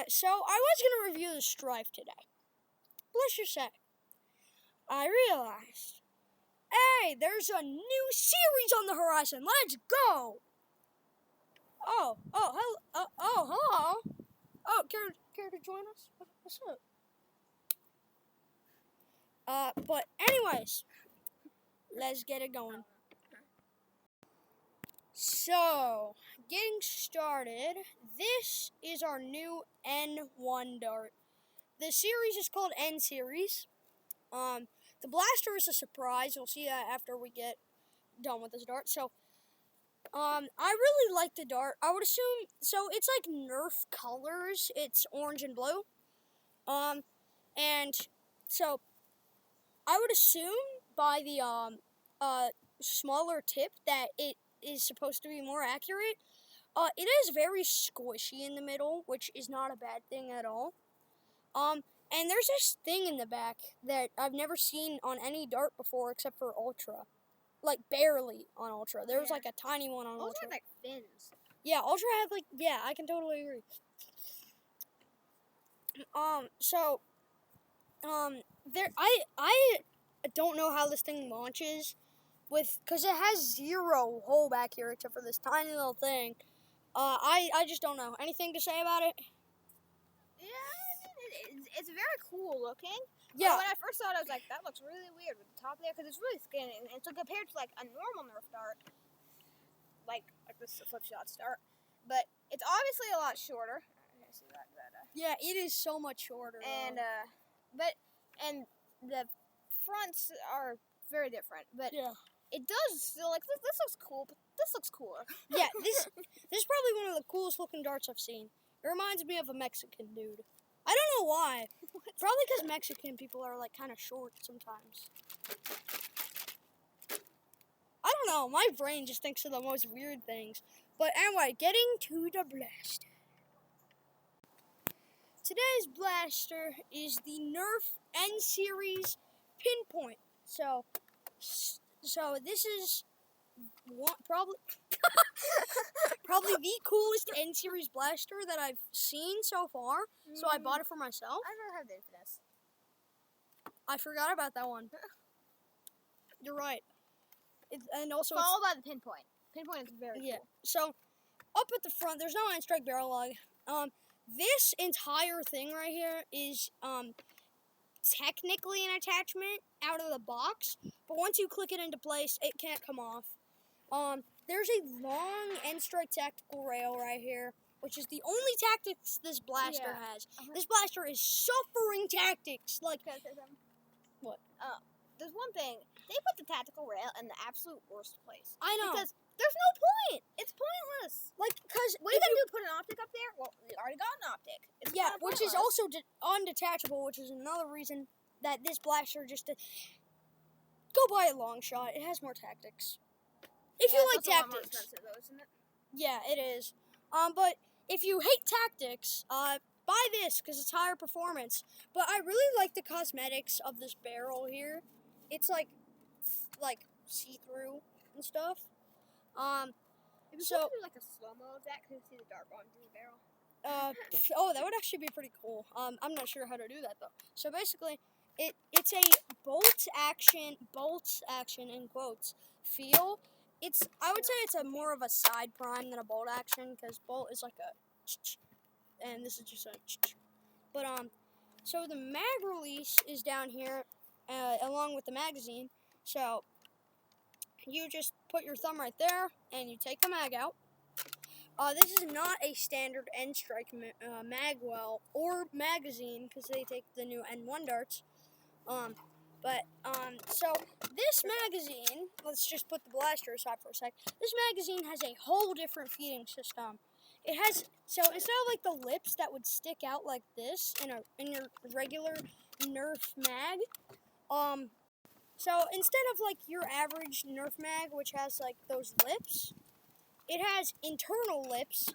so I was going to review the Strife today. Let's just say, I realized, hey, there's a new series on the horizon. Let's go. Hello. Oh, care to join us? What's up? But anyways, let's get it going. So, getting started, this is our new N1 dart. The series is called N Series. The blaster is a surprise. You'll see that after we get done with this dart. So, I really like the dart. I would assume, so it's like Nerf colors. It's orange and blue. And so I would assume by the smaller tip that it is supposed to be more accurate. It is very squishy in the middle, which is not a bad thing at all. And there's this thing in the back that I've never seen on any dart before except for Ultra. Like, barely on Ultra. There was, like, a tiny one on Ultra. Ultra had, like, fins. Yeah, Ultra had, like, yeah, I can totally agree. I don't know how this thing launches because it has zero hole back here except for this tiny little thing. I just don't know. Anything to say about it? Yeah, it's very cool looking. Yeah. When I first saw it, I was like, that looks really weird with the top there, because it's really skinny. And so compared to, like, a normal Nerf dart, like this flip shot dart, but it's obviously a lot shorter. I see that. Yeah, it is so much shorter. And, and the fronts are very different, but yeah. It does still, like, this looks cool, but this looks cooler. Yeah, this is probably one of the coolest looking darts I've seen. It reminds me of a Mexican dude. I don't know why. Probably because Mexican people are, like, kind of short sometimes. I don't know. My brain just thinks of the most weird things. But anyway, getting to the blaster. Today's blaster is the Nerf N Series Pinpoint. So this is probably the coolest N Series blaster that I've seen so far. So I bought it for myself. I've never had the Infamous. I forgot about that one. You're right. And also followed by the Pinpoint. Pinpoint is very cool. So up at the front, there's no N-Strike barrel lug. This entire thing right here is technically an attachment out of the box, but once you click it into place, it can't come off. There's a long N-Strike tactical rail right here, which is the only tactics this blaster has. This blaster is suffering tactics. Like, what? There's one thing. They put the tactical rail in the absolute worst place. I know. Because there's no point. It's pointless. Like, because what are you going to do, put an optic up there? Well, you already got an optic. It's which is also undetachable, which is another reason that this blaster just go buy a long shot. It has more tactics. If you like tactics. More expensive, though, isn't it? Yeah, it is. But if you hate tactics, buy this because it's higher performance. But I really like the cosmetics of this barrel here. It's like see-through and stuff. If you do like a slow-mo of that, can you see the dart going through the barrel? That would actually be pretty cool. I'm not sure how to do that though. So basically, it's a bolt action in quotes feel. I would say it's more of a side prime than a bolt action, because bolt is like a, and this is just a. But so the mag release is down here, along with the magazine. So you just put your thumb right there, and you take the mag out. This is not a standard N-Strike magwell or magazine, because they take the new N1 darts. So this magazine, let's just put the blaster aside for a sec. This magazine has a whole different feeding system. It has, so instead of like the lips that would stick out like this in your regular Nerf mag, so instead of like your average Nerf mag, which has like those lips, it has internal lips.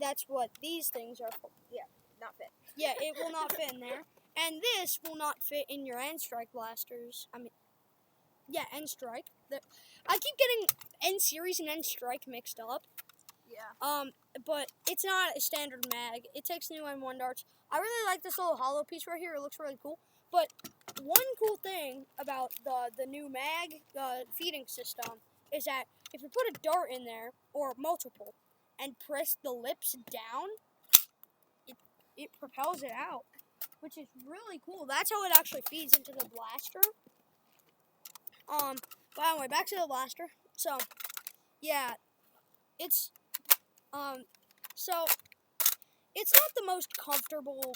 That's what these things are for. Yeah, not fit. Yeah, it will not fit in there. And this will not fit in your N-Strike blasters. N-Strike. I keep getting N-Series and N-Strike mixed up. Yeah. But it's not a standard mag. It takes new M1 darts. I really like this little hollow piece right here. It looks really cool. But one cool thing about the new mag feeding system is that if you put a dart in there, or multiple, and press the lips down, it propels it out, which is really cool. That's how it actually feeds into the blaster. But anyway, back to the blaster. So, yeah, it's, so, it's not the most comfortable,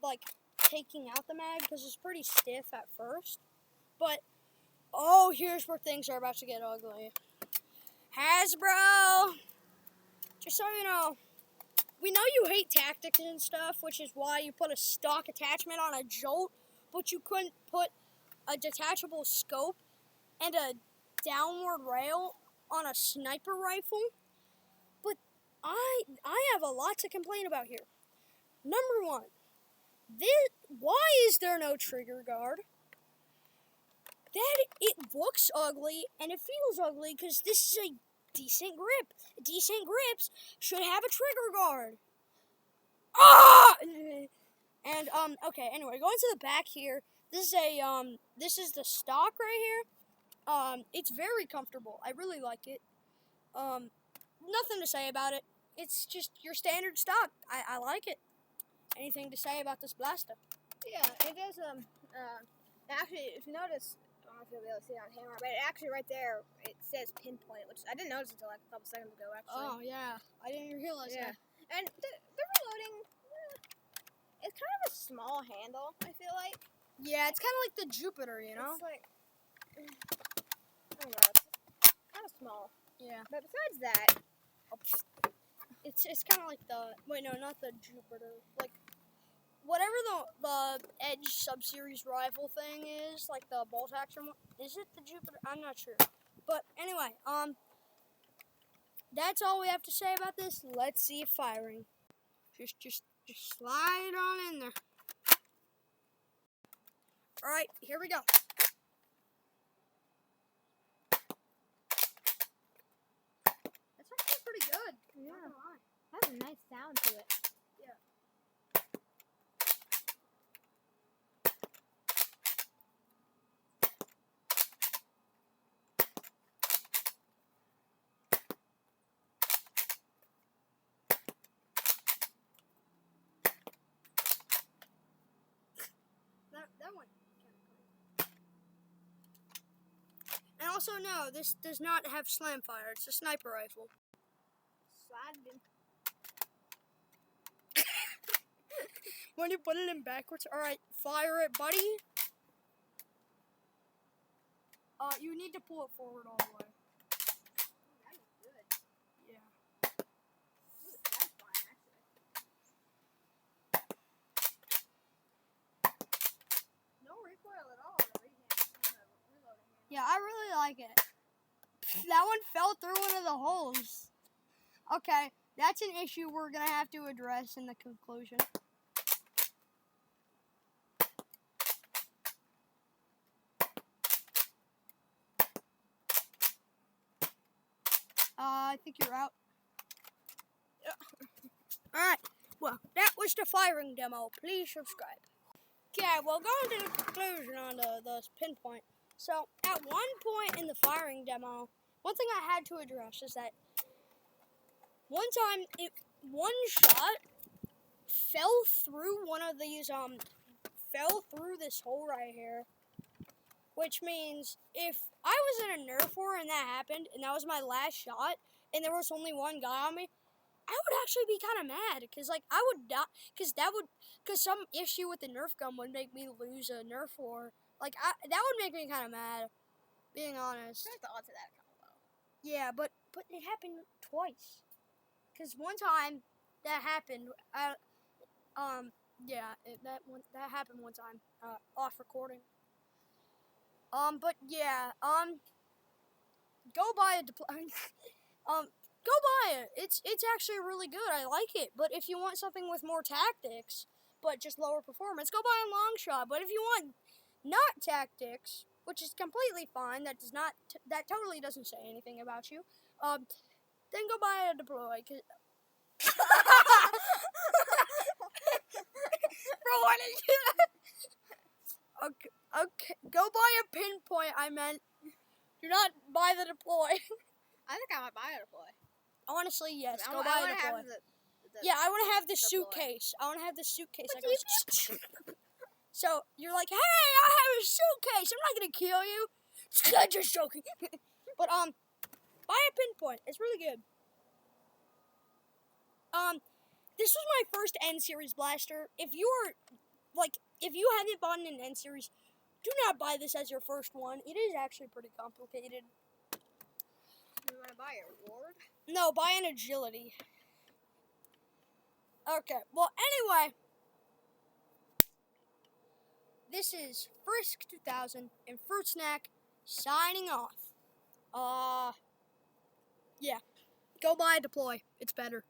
like, taking out the mag, because it's pretty stiff at first. But, oh, here's where things are about to get ugly. Hasbro! Just so you know, we know you hate tactics and stuff, which is why you put a stock attachment on a Jolt, but you couldn't put a detachable scope and a downward rail on a sniper rifle. But I have a lot to complain about here. Number one, why is there no trigger guard? That it looks ugly and it feels ugly because this is a decent grip. Decent grips should have a trigger guard. Ah! And okay. Anyway, going to the back here. This is the stock right here. It's very comfortable. I really like it. Nothing to say about it. It's just your standard stock. I like it. Anything to say about this blaster? Yeah, it does, actually, if you notice, I don't know if you'll be able to see it on camera, but actually right there, it says Pinpoint, which I didn't notice until like a couple seconds ago, actually. Oh, yeah. I didn't realize that. And the reloading, it's kind of a small handle, I feel like. Yeah, it's kind of like the Jupiter, you know? It's like, I don't know, it's kind of small. Yeah. But besides that, It's kind of like the, wait, no, not the Jupiter, like, whatever the Edge sub-series rifle thing is, like the bolt action one, is it the Jupiter? I'm not sure. But anyway, that's all we have to say about this. Let's see it firing. Just slide on in there. Alright, here we go. That's actually pretty good. yeah, Not gonna lie. has a nice sound to it. That one kind of cool. And also, no, this does not have slam fire. It's a sniper rifle. Slide it in. When you put it in backwards, alright, fire it, buddy. You need to pull it forward all the way. That was good. Yeah. Ooh, that's fine, actually. No recoil at all. Yeah, I really like it. That one fell through one of the holes. Okay, that's an issue we're gonna have to address in the conclusion. I think you're out. Alright, well, that was the firing demo. Please subscribe. Okay, well, going to the conclusion on the Pinpoint. So, at one point in the firing demo, one thing I had to address is that one time, one shot fell through one of these, fell through this hole right here. Which means, if I was in a Nerf war and that happened, and that was my last shot, and there was only one guy on me, I would actually be kind of mad, because, like, I would not, because some issue with the Nerf gun would make me lose a Nerf war. Like, that would make me kind of mad, being honest. I think the odds of that are kind of low. Yeah, but it happened twice. Because one time, that happened, yeah, that happened one time, off recording. But yeah, go buy it. Go buy it. It's actually really good. I like it. But if you want something with more tactics, but just lower performance, go buy a long shot. But if you want not tactics, which is completely fine, that totally doesn't say anything about you. then go buy a deploy. Bro, why did you do that? Okay, go buy a Pinpoint, I meant. Do not buy the deploy. I think I might buy a deploy. Honestly, yes, I go wanna buy a have deploy. the Yeah, I want to have the deploy. suitcase. I want to have the suitcase. But That goes. So you're like, hey, I have a suitcase. I'm not gonna kill you. I'm just joking. But buy a Pinpoint. It's really good. This was my first N series blaster. If you haven't bought an N series, do not buy this as your first one. It is actually pretty complicated. You want to buy a reward? No, buy an agility. Okay. Well, anyway, this is Frisk2000 and Fruit signing off. Yeah. Go buy a deploy. It's better.